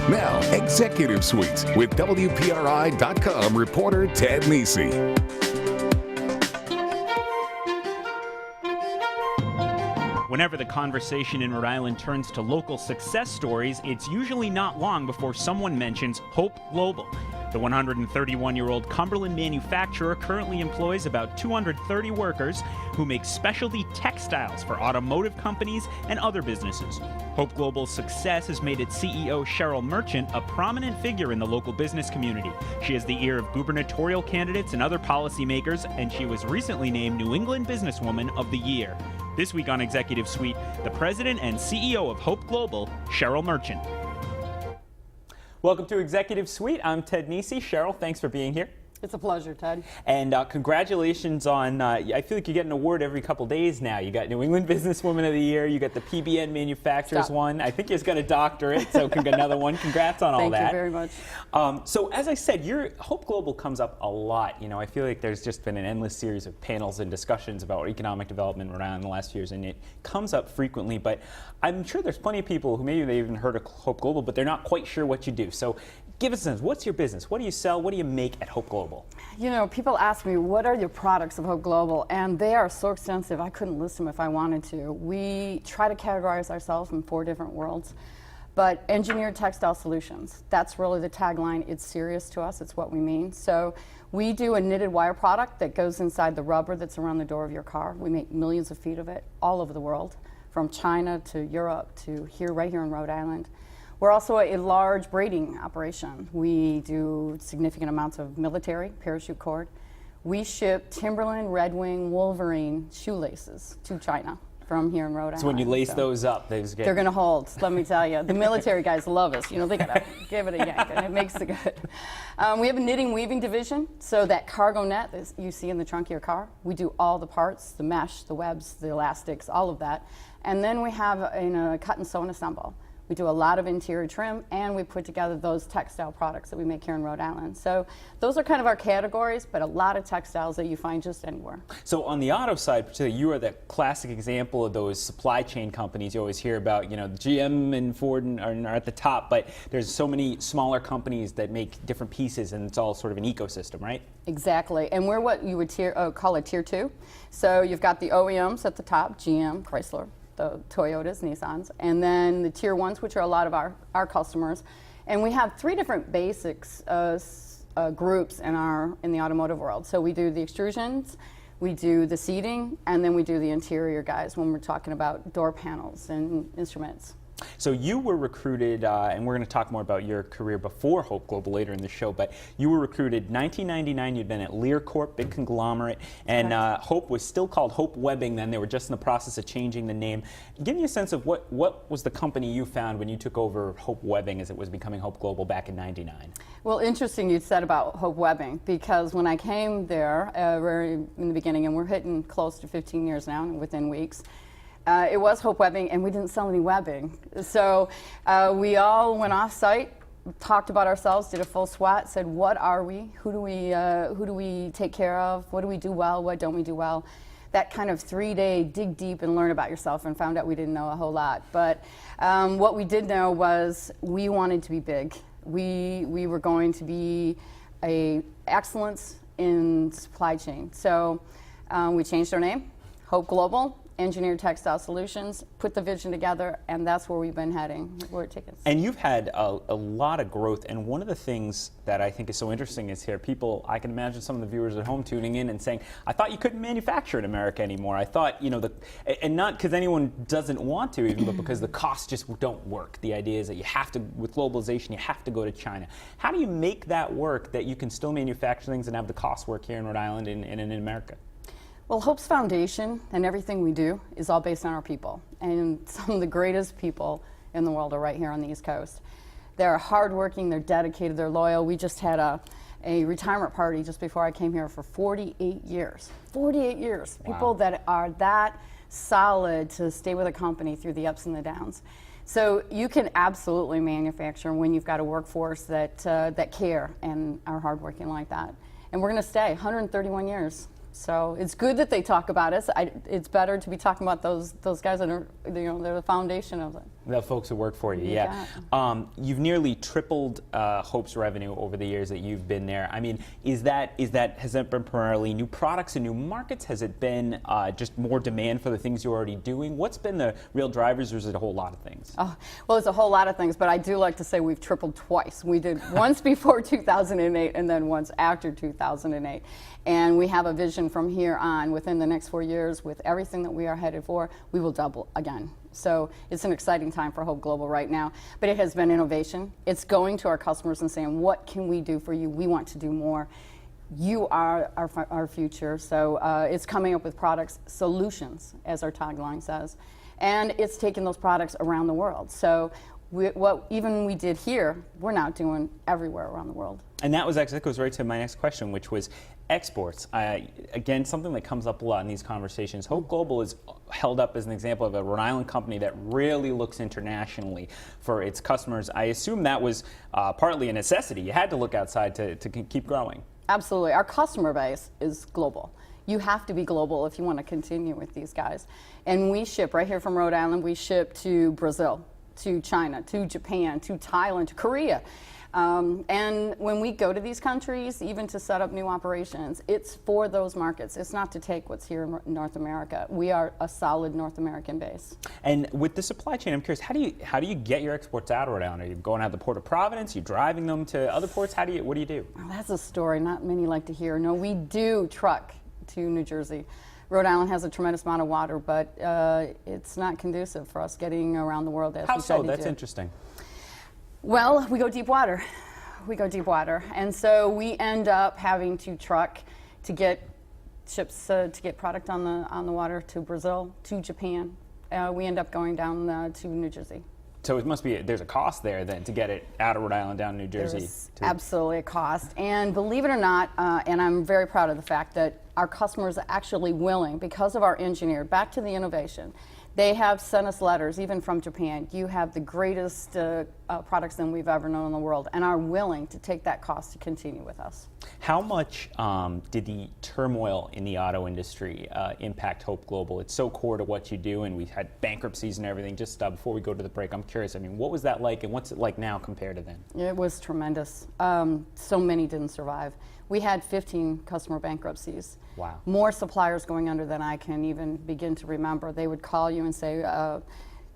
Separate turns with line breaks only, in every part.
Now, Executive Suite with WPRI.com reporter Ted Nesi.
Whenever the conversation in Rhode Island turns to local success stories, it's usually not long before someone mentions Hope Global. The 131-year-old Cumberland manufacturer currently employs about 230 workers who make specialty textiles for automotive companies and other businesses. Hope Global's success has made its CEO, Cheryl Merchant, a prominent figure in the local business community. She has the ear of gubernatorial candidates and other policymakers, and she was recently named New England Businesswoman of the Year. This week on Executive Suite, the president and CEO of Hope Global, Cheryl Merchant. Welcome to Executive Suite. I'm Ted Nesi. Cheryl, thanks for being here.
It's a pleasure, Ted.
And congratulations on, I feel like you get an award every couple days now. You got New England Businesswoman of the Year, you got the PBN Manufacturers one. I think you just got a doctorate, so another one. Congrats on all that.
Thank you very much.
So as I said, Hope Global comes up a lot. You know, I feel like there's just been an endless series of panels and discussions about economic development around the last few years, and it comes up frequently. But I'm sure there's plenty of people who maybe they've even heard of Hope Global, but they're not quite sure what you do. So give us a sense. What's your business? What do you sell? What do you make at Hope Global?
You know, people ask me, what are your products of Hope Global? And they are so extensive, I couldn't list them if I wanted to. We try to categorize ourselves in 4 different worlds. But engineered textile solutions, that's really the tagline. It's serious to us. It's what we mean. So we do a knitted wire product that goes inside the rubber that's around the door of your car. We make millions of feet of it all over the world, from China to Europe to here, right here in Rhode Island. We're also a large braiding operation. We do significant amounts of military, parachute cord. We ship Timberland, Red Wing, Wolverine shoelaces to China from here in Rhode Island.
So when you lace those up, they're
going to hold, let me tell you. The military guys love us. You know, they got to give it a yank, and it makes it good. We have a knitting weaving division, so that cargo net that you see in the trunk of your car, we do all the parts, the mesh, the webs, the elastics, all of that. And then we have a cut and sew and assemble. We do a lot of interior trim, and we put together those textile products that we make here in Rhode Island. So those are kind of our categories, but a lot of textiles that you find just anywhere.
So on the auto side, particularly, you are the classic example of those supply chain companies you always hear about. You know, GM and Ford are at the top, but there's so many smaller companies that make different pieces, and it's all sort of an ecosystem, right?
Exactly, and we're what you would call a tier 2. So you've got the OEMs at the top, GM, Chrysler, the Toyotas, Nissans, and then the tier 1s, which are a lot of our customers. And we have 3 different basics groups in the automotive world. So we do the extrusions, we do the seating, and then we do the interior guys when we're talking about door panels and instruments.
So you were recruited, and we're going to talk more about your career before Hope Global later in the show, but you were recruited 1999. You'd been at Lear Corp, big conglomerate, and Hope was still called Hope Webbing then. They were just in the process of changing the name. Give me a sense of what was the company you found when you took over Hope Webbing as it was becoming Hope Global back in '99? Well,
interesting you said about Hope Webbing, because when I came there very in the beginning, and we're hitting close to 15 years now, within weeks, it was Hope Webbing, and we didn't sell any webbing. So we all went off-site, talked about ourselves, did a full SWOT, said, what are we? Who do we take care of? What do we do well? What don't we do well? That kind of 3-day dig deep and learn about yourself, and found out we didn't know a whole lot. But what we did know was we wanted to be big. We were going to be a excellence in supply chain. So we changed our name, Hope Global. Engineered Textile Solutions, put the vision together, and that's where we've been heading, where it takes us.
And you've had a lot of growth, and one of the things that I think is so interesting is here, I can imagine some of the viewers at home tuning in and saying, I thought you couldn't manufacture in America anymore. I thought, you know, and not because anyone doesn't want to even, but because the costs just don't work. The idea is that you have to, with globalization, you have to go to China. How do you make that work, that you can still manufacture things and have the costs work here in Rhode Island and in America?
Well, Hope's foundation and everything we do is all based on our people. And some of the greatest people in the world are right here on the East Coast. They're hardworking, they're dedicated, they're loyal. We just had a retirement party just before I came here for 48 years. 48 years. Wow. People that are that solid to stay with a company through the ups and the downs. So you can absolutely manufacture when you've got a workforce that care and are hardworking like that. And we're going to stay 131 years. So it's good that they talk about us. It's better to be talking about those guys that are, you know, they're the foundation of it.
The folks who work for you, yeah. You've nearly tripled Hope's revenue over the years that you've been there. I mean, has that been primarily new products and new markets? Has it been just more demand for the things you're already doing? What's been the real drivers, or is it a whole lot of things?
Oh, well, it's a whole lot of things, but I do like to say we've tripled twice. We did once before 2008 and then once after 2008. And we have a vision from here on, within the next 4 years, with everything that we are headed for, we will double again. So it's an exciting time for Hope Global right now. But it has been innovation. It's going to our customers and saying, what can we do for you? We want to do more. You are our future. So it's coming up with products, solutions, as our tagline says. And it's taking those products around the world. So what even we did here, we're now doing everywhere around the world.
And that goes right to my next question, which was exports. Again, something that comes up a lot in these conversations. Hope Global is held up as an example of a Rhode Island company that really looks internationally for its customers. I assume that was partly a necessity. You had to look outside to keep growing.
Absolutely. Our customer base is global. You have to be global if you want to continue with these guys. And we ship right here from Rhode Island. We ship to Brazil, to China, to Japan, to Thailand, to Korea. And when we go to these countries, even to set up new operations, it's for those markets. It's not to take what's here in North America. We are a solid North American base.
And with the supply chain, I'm curious, how do you get your exports out of Rhode Island? Are you going out the Port of Providence? Are you driving them to other ports? What do you do?
Well, that's a story not many like to hear. No, we do truck to New Jersey. Rhode Island has a tremendous amount of water, but it's not conducive for us getting around the world as
How
we
so?
said
That's interesting.
Well, we go deep water. And so we end up having to truck to get ships to get product on the water to Brazil, to Japan. We end up going down to New Jersey.
So it must be there's a cost there then to get it out of Rhode Island down to New Jersey.
There's absolutely a cost. And believe it or not, and I'm very proud of the fact that our customers are actually willing, because of our engineer, back to the innovation, they have sent us letters, even from Japan. You have the greatest products than we've ever known in the world, and are willing to take that cost to continue with us.
How much did the turmoil in the auto industry impact Hope Global? It's so core to what you do, and we've had bankruptcies and everything. Just before we go to the break, I'm curious, I mean, what was that like, and what's it like now compared to then?
It was tremendous. So many didn't survive. We had 15 customer bankruptcies.
Wow.
More suppliers going under than I can even begin to remember. They would call you and say,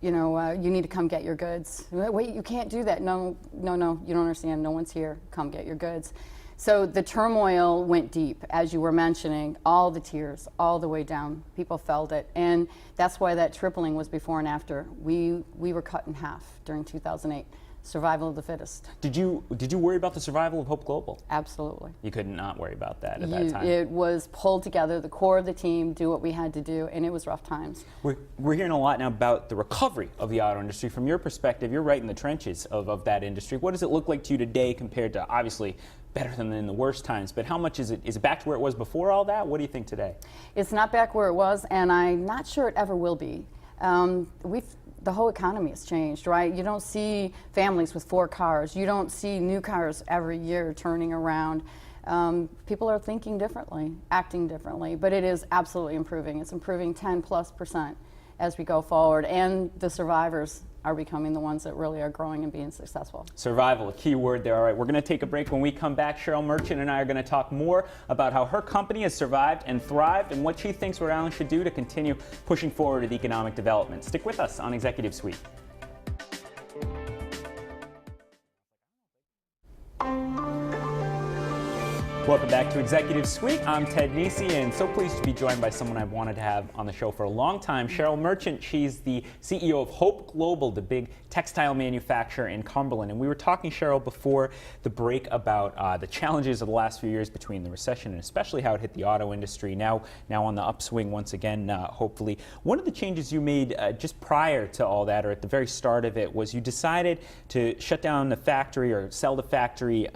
you need to come get your goods. Wait, you can't do that. No, you don't understand. No one's here. Come get your goods. So the turmoil went deep, as you were mentioning, all the tiers, all the way down. People felt it. And that's why that tripling was before and after. We were cut in half during 2008. Survival of the fittest.
Did you worry about the survival of Hope Global?
Absolutely.
You could not worry about that at that time.
It was pulled together, the core of the team, do what we had to do, and it was rough times.
We're hearing a lot now about the recovery of the auto industry. From your perspective, you're right in the trenches of that industry. What does it look like to you today compared to, obviously, better than in the worst times, but how much is it back to where it was before all that? What do you think today?
It's not back where it was, and I'm not sure it ever will be. The whole economy has changed, right? You don't see families with 4 cars. You don't see new cars every year turning around. People are thinking differently, acting differently, but it is absolutely improving. It's improving 10+% as we go forward, and the survivors are becoming the ones that really are growing and being successful.
Survival, a key word there. All right, we're going to take a break. When we come back, Cheryl Merchant and I are going to talk more about how her company has survived and thrived and what she thinks Rhode Island should do to continue pushing forward with economic development. Stick with us on Executive Suite. Welcome back to Executive Suite. I'm Ted Nisi, and so pleased to be joined by someone I've wanted to have on the show for a long time, Cheryl Merchant. She's the CEO of Hope Global, the big textile manufacturer in Cumberland. And we were talking, Cheryl, before the break about the challenges of the last few years between the recession and especially how it hit the auto industry. Now on the upswing once again, hopefully. One of the changes you made just prior to all that, or at the very start of it, was you decided to shut down the factory or sell the factory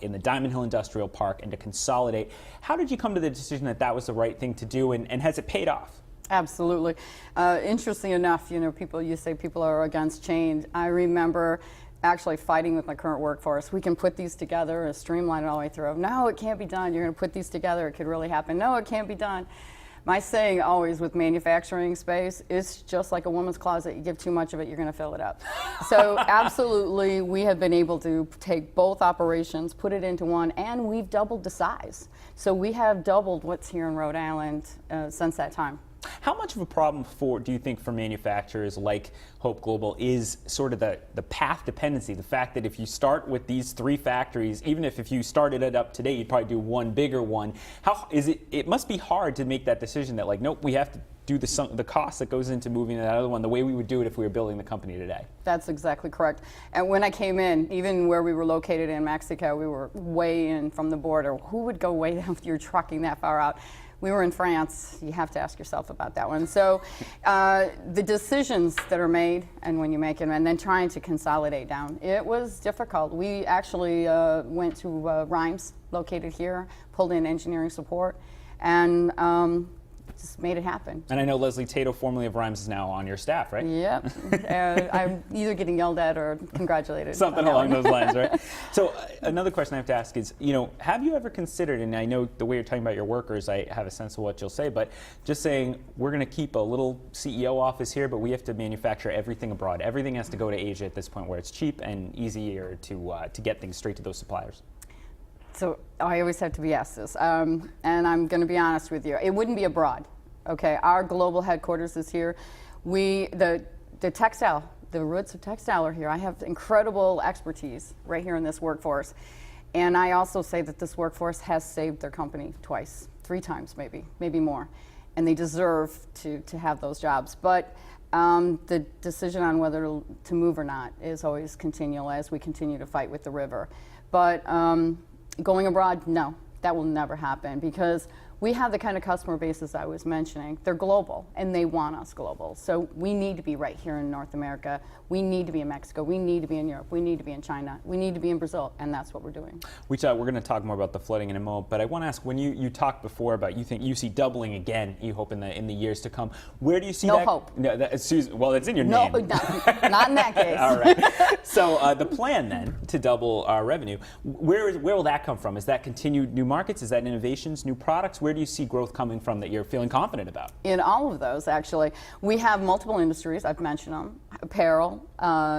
in the Diamond Hill Industrial Park and to consolidate. How did you come to the decision that that was the right thing to do, and has it paid off?
Absolutely. Interesting enough, you say people are against change. I remember actually fighting with my current workforce. We can put these together and streamline it all the way through. No, it can't be done. You're going to put these together. It could really happen. No, it can't be done. My saying always with manufacturing space, it's just like a woman's closet. You give too much of it, you're going to fill it up. So absolutely, we have been able to take both operations, put it into one, and we've doubled the size. So we have doubled what's here in Rhode Island since that time.
How much of a problem do you think for manufacturers like Hope Global is sort of the path dependency, the fact that if you start with these 3 factories, even if you started it up today, you'd probably do one bigger one. How is it? It must be hard to make that decision that like, nope, we have to do the cost that goes into moving that other one the way we would do it if we were building the company today.
That's exactly correct. And when I came in, even where we were located in Mexico, we were way in from the border. Who would go way down if you're trucking that far out? We were in France. You have to ask yourself about that one. So the decisions that are made and when you make them and then trying to consolidate down, it was difficult. We actually went to Rhymes, located here, pulled in engineering support, and just made it happen.
And I know Leslie Tato, formerly of Rhymes, is now on your staff, right?
Yep. I'm either getting yelled at or congratulated.
Something along those lines, right? So another question I have to ask is, have you ever considered, and I know the way you're talking about your workers, I have a sense of what you'll say, but just saying we're going to keep a little CEO office here, but we have to manufacture everything abroad. Everything has to go to Asia at this point where it's cheap and easier to get things straight to those suppliers. So
I always have to be asked this, and I'm going to be honest with you. It wouldn't be abroad. Okay, our global headquarters is here. The textile, the roots of textile are here. I have incredible expertise right here in this workforce, and I also say that this workforce has saved their company twice, 3 times maybe more, and they deserve to have those jobs. But the decision on whether to move or not is always continual as we continue to fight with the river. But going abroad, no, that will never happen because we have the kind of customer bases I was mentioning. They're global, and they want us global. So we need to be right here in North America. We need to be in Mexico. We need to be in Europe. We need to be in China. We need to be in Brazil, and that's what we're doing.
We're going to talk more about the flooding in a moment, but I want to ask, when you talked before about you see doubling again, you hope in the years to come. Where do you see that?
No hope.
No, well, it's in your name.
No, not in that case.
All right. So the plan then to double our revenue, where will that come from? Is that continued new markets? Is that innovations, new products? Where do you see growth coming from that you're feeling confident about?
In all of those, actually. We have multiple industries, I've mentioned them: apparel,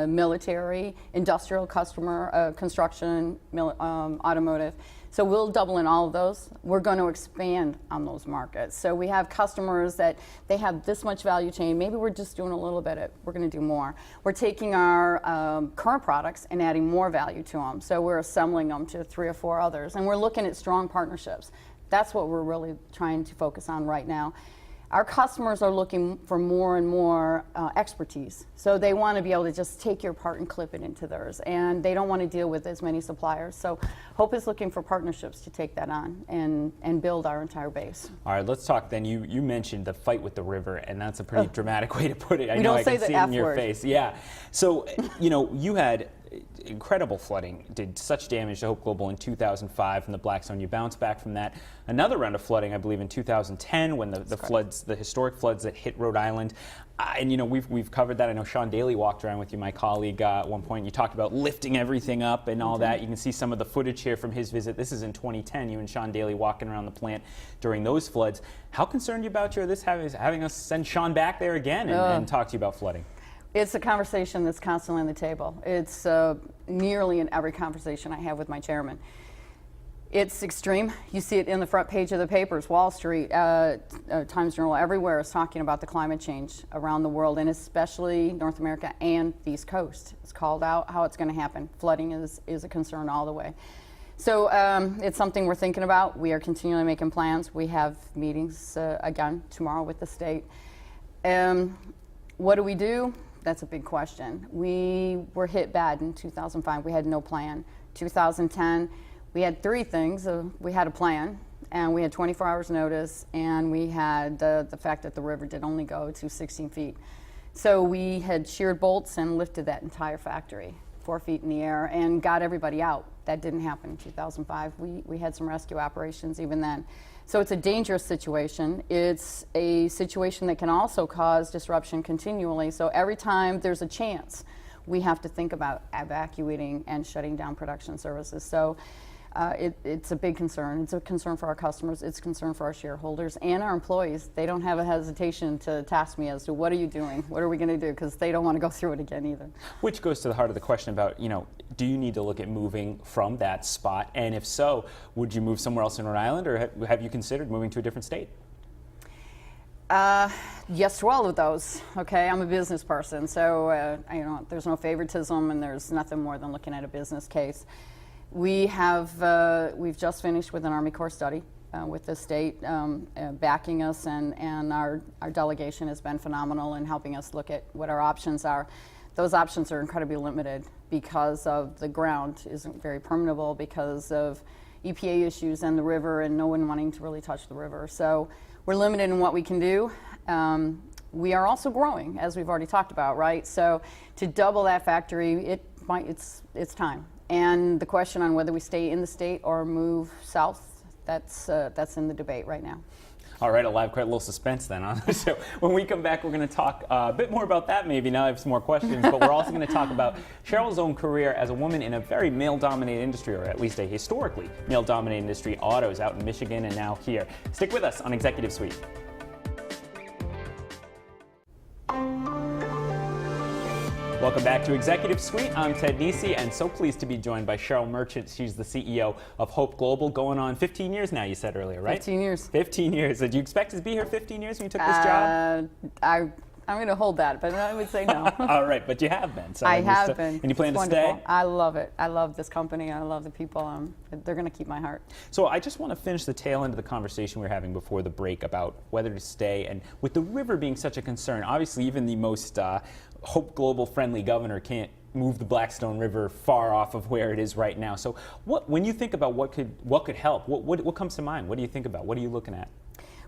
military, industrial, customer, construction, automotive. So we'll double in all of those. We're going to expand on those markets. So we have customers that they have this much value chain. Maybe we're just doing a little bit. We're going to do more. We're taking our current products and adding more value to them. So we're assembling them to 3 or 4 others. And we're looking at strong partnerships. That's what we're really trying to focus on right now. Our customers are looking for more and more expertise. So they want to be able to just take your part and clip it into theirs. And they don't want to deal with as many suppliers. So Hope is looking for partnerships to take that on and build our entire base.
All right, let's talk then. You mentioned the fight with the river, and that's a pretty dramatic way to put it. I
we
know
don't
I
say
can
the
see it
F
in your
word.
face. Yeah. So, you had incredible flooding, did such damage to Hope Global in 2005 from the Black Zone. You bounced back from that. Another round of flooding, I believe, in 2010 when the floods, the historic floods that hit Rhode Island. And we've covered that. I know Sean Daly walked around with you, my colleague, at one point. You talked about lifting everything up and all that. You can see some of the footage here from his visit. This is in 2010. You and Sean Daly walking around the plant during those floods. How concerned you about having us send Sean back there again and talk to you about flooding?
It's a conversation that's constantly on the table. It's nearly in every conversation I have with my chairman. It's extreme. You see it in the front page of the papers. Wall Street, Times Journal, everywhere is talking about the climate change around the world, and especially North America and the East Coast. It's called out how it's going to happen. Flooding is a concern all the way. So it's something we're thinking about. We are continually making plans. We have meetings again tomorrow with the state. What do? That's a big question. We were hit bad in 2005. We had no plan. 2010, we had 3 things. We had a plan, and we had 24 hours notice, and we had the fact that the river did only go to 16 feet. So we had sheared bolts and lifted that entire factory 4 feet in the air and got everybody out. That didn't happen in 2005. We had some rescue operations even then. So it's a dangerous situation. It's a situation that can also cause disruption continually. So every time there's a chance, we have to think about evacuating and shutting down production services. So It's a big concern. It's a concern for our customers. It's a concern for our shareholders and our employees. They don't have a hesitation to task me as to what are you doing? What are we going to do? Because they don't want to go through it again either.
Which goes to the heart of the question about, do you need to look at moving from that spot? And if so, would you move somewhere else in Rhode Island, or have you considered moving to a different state?
Yes to all of those. Okay, I'm a business person, so there's no favoritism, and there's nothing more than looking at a business case. We've just finished with an Army Corps study with the state backing us, and our delegation has been phenomenal in helping us look at what our options are. Those options are incredibly limited because of the ground isn't very permeable, because of EPA issues and the river, and no one wanting to really touch the river. So we're limited in what we can do. We are also growing, as we've already talked about, right? So to double that factory, it's time. And the question on whether we stay in the state or move south, that's in the debate right now.
All right, I'll have quite a little suspense then. Huh? So when we come back, we're going to talk a bit more about that maybe. Now I have some more questions, but we're also going to talk about Cheryl's own career as a woman in a very male-dominated industry, or at least a historically male-dominated industry, autos, out in Michigan and now here. Stick with us on Executive Suite. Welcome back to Executive Suite. I'm Ted Nisi, and so pleased to be joined by Cheryl Merchant. She's the CEO of Hope Global, going on 15 years now, you said earlier, right?
15 years.
15 years. Did you expect to be here 15 years when you took this job?
I'm going to hold that, but I would say no.
All right, but you have been. So
I have been.
And you plan
it's
to
wonderful.
stay?
I love it. I love this company. I love the people. They're going to keep my heart.
So I just want to finish the tail end of the conversation we were having before the break about whether to stay. And with the river being such a concern, obviously even the most Hope Global friendly governor can't move the Blackstone River far off of where it is right now. So when you think about what could help, what comes to mind? What do you think about? What are you looking at?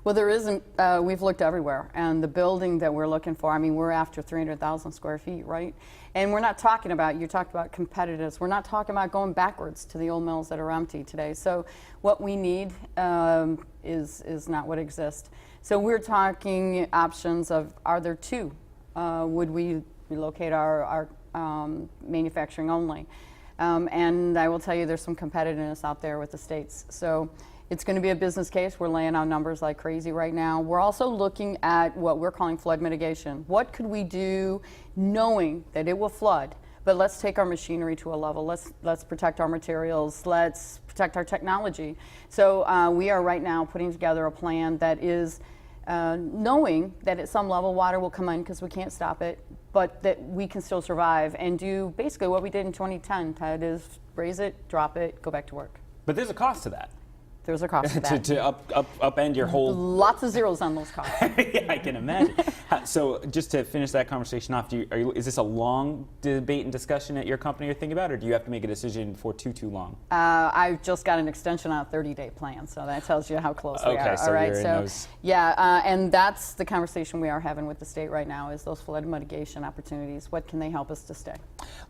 Well, there isn't. We've looked everywhere, and the building that we're looking for, I mean, we're after 300,000 square feet, right? And we're not talking about, you talked about competitiveness, we're not talking about going backwards to the old mills that are empty today. So what we need is not what exists. So we're talking options of, are there two? Would we relocate our manufacturing only? And I will tell you there's some competitiveness out there with the states. So it's going to be a business case. We're laying out numbers like crazy right now. We're also looking at what we're calling flood mitigation. What could we do knowing that it will flood, but let's take our machinery to a level. Let's protect our materials. Let's protect our technology. So we are right now putting together a plan that is knowing that at some level water will come in because we can't stop it, but that we can still survive and do basically what we did in 2010. That is raise it, drop it, go back to work.
But there's a cost to that.
There's a cost to that.
to upend your whole...
Lots of zeros on those costs.
Yeah, I can imagine. So just to finish that conversation off, is this a long debate and discussion at your company you're thinking about, or do you have to make a decision for too long?
I've just got an extension on a 30-day plan, so that tells you how close we are.
So
all right,
you're in those...
Yeah, and that's the conversation we are having with the state right now, is those flood mitigation opportunities. What can they help us to stay?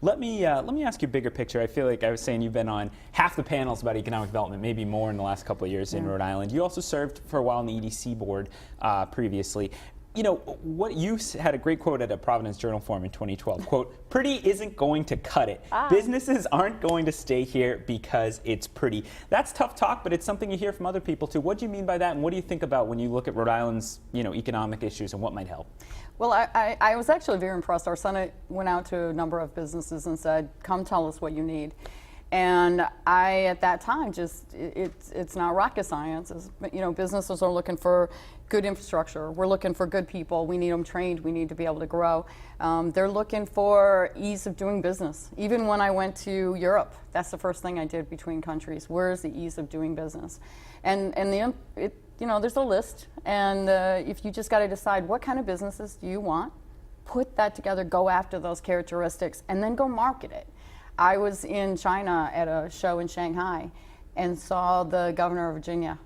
Let me
ask you a bigger picture. I feel like I was saying you've been on half the panels about economic development, maybe more in the last couple of years in Rhode Island. You also served for a while on the EDC board previously. You know, what you had a great quote at a Providence Journal Forum in 2012. Quote, "Pretty isn't going to cut it. Businesses aren't going to stay here because it's pretty." That's tough talk, but it's something you hear from other people too. What do you mean by that, and what do you think about when you look at Rhode Island's, economic issues and what might help?
Well, I was actually very impressed. Our Senate went out to a number of businesses and said, "Come tell us what you need." And I, at that time, it's not rocket science. Businesses are looking for good infrastructure. We're looking for good people. We need them trained. We need to be able to grow. They're looking for ease of doing business. Even when I went to Europe, that's the first thing I did between countries. Where is the ease of doing business? And there's a list. And if you just got to decide what kind of businesses do you want, put that together, go after those characteristics, and then go market it. I was in China at a show in Shanghai and saw the governor of Virginia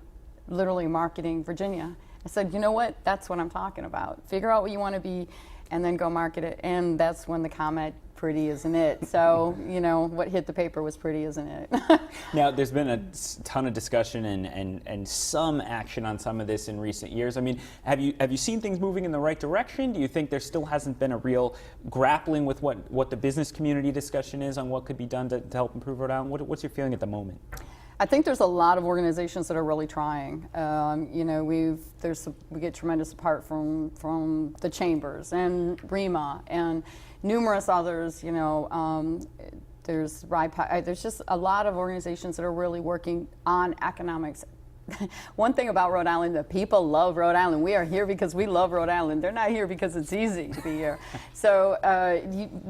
literally marketing Virginia. I said, you know what? That's what I'm talking about. Figure out what you want to be and then go market it. And that's when the comment, "Pretty isn't it?" So, what hit the paper was pretty, isn't it?
Now, there's been a ton of discussion and some action on some of this in recent years. I mean, have you seen things moving in the right direction? Do you think there still hasn't been a real grappling with what the business community discussion is on what could be done to help improve Rhode Island? What's your feeling at the moment?
I think there's a lot of organizations that are really trying. You know, we get tremendous support from the chambers and REMA and numerous others. You know, there's RIPI. There's just a lot of organizations that are really working on economics. One thing about Rhode Island, the people love Rhode Island. We are here because we love Rhode Island. They're not here because it's easy to be here. So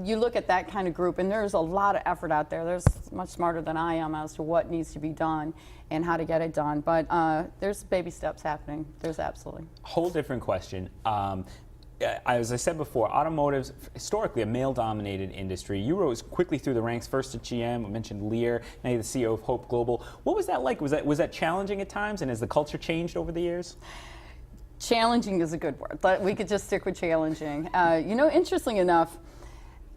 you look at that kind of group, and there's a lot of effort out there. There's much smarter than I am as to what needs to be done and how to get it done. But there's baby steps happening. There's absolutely.
Whole different question. As I said before, automotive's historically a male-dominated industry. You rose quickly through the ranks, first at GM. I mentioned Lear. Now you're the CEO of Hope Global. What was that like? Was that challenging at times, and has the culture changed over the years?
Challenging is a good word, but we could just stick with challenging. You know, interestingly enough,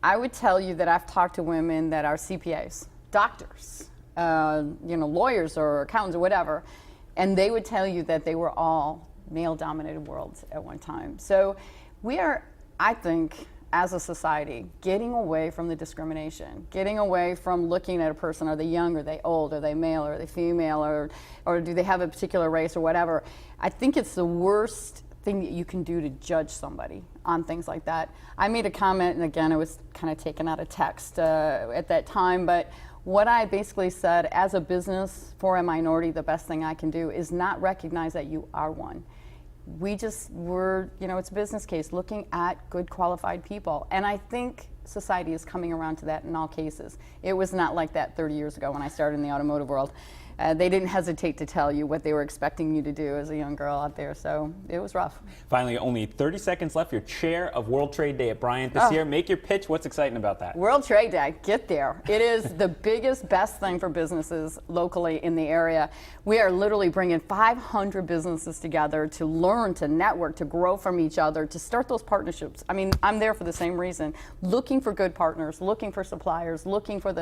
I would tell you that I've talked to women that are CPAs, doctors, you know, lawyers or accountants or whatever, and they would tell you that they were all male-dominated worlds at one time. So we are, I think, as a society, getting away from the discrimination, getting away from looking at a person, are they young, are they old, are they male, are they female, or do they have a particular race or whatever. I think it's the worst thing that you can do to judge somebody on things like that. I made a comment, and again, it was kind of taken out of text at that time, but what I basically said, as a business for a minority, the best thing I can do is not recognize that you are one. We're, you know, it's a business case, looking at good qualified people. And I think society is coming around to that in all cases. It was not like that 30 years ago when I started in the automotive world. They didn't hesitate to tell you what they were expecting you to do as a young girl out there, so it was rough.
Finally, only 30 seconds left. You're chair of World Trade Day at Bryant this year. Make your pitch. What's exciting about that?
World Trade Day, get there. It is the biggest, best thing for businesses locally in the area. We are literally bringing 500 businesses together to learn, to network, to grow from each other, to start those partnerships. I mean, I'm there for the same reason, looking for good partners, looking for suppliers, looking for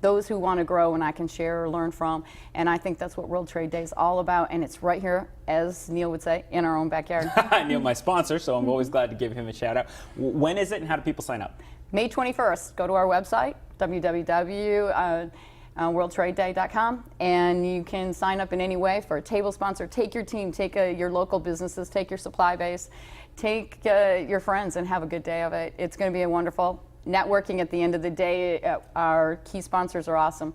those who want to grow and I can share or learn from. And I think that's what World Trade Day is all about, and it's right here, as Neil would say, in our own backyard.
Neil, my sponsor, so I'm always glad to give him a shout out. When is it, and how do people sign up?
May 21st. Go to our website, www.worldtradeday.com, and you can sign up in any way for a table sponsor. Take your team, take your local businesses, take your supply base, take your friends, and have a good day of it. It's going to be a wonderful networking at the end of the day. Our key sponsors are awesome.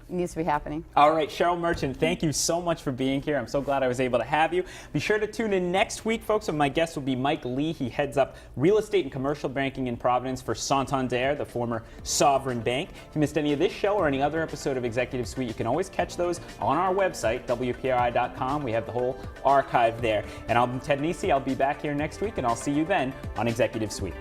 It needs to be happening.
All right, Cheryl Merchant, thank you so much for being here. I'm so glad I was able to have you. Be sure to tune in next week, folks, and my guest will be Mike Lee. He heads up real estate and commercial banking in Providence for Santander, the former sovereign bank. If you missed any of this show or any other episode of Executive Suite, you can always catch those on our website, WPRI.com. We have the whole archive there. And I'm Ted Nisi. I'll be back here next week, and I'll see you then on Executive Suite.